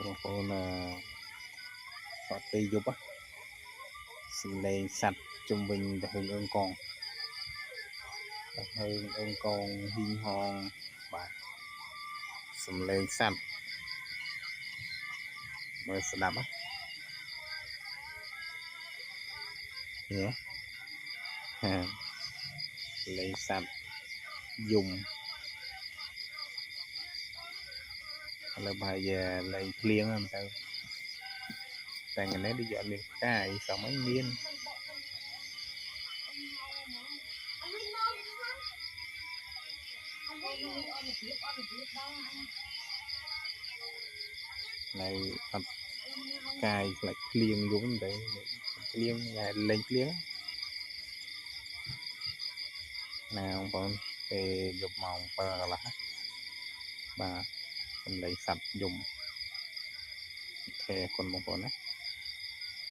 បងប្អូនសតពេលយប់សំឡេងសត្វជុំវិញទៅហឹងអឹងកងទៅហឹងអឹងកងហ៊ីងហងបាទសំឡេងសត្វមើលស្ដាប់នេះសំឡេងសត្វយំឥឡូវបាយលេងភ្លៀងហ្នឹងទៅតែថ្ងៃនេះដូចអត់មានផ្កាយសមអីមាននៅអត់ផ្កាយខ្លាច់ភ្លៀងយំទៅភ្លៀងលេងភ្លៀងណាបងប្អូនពេលយប់ម៉ោង7កន្លះបាទសំឡេងសត្វយំអូខេអរគុណបងប្អូនណា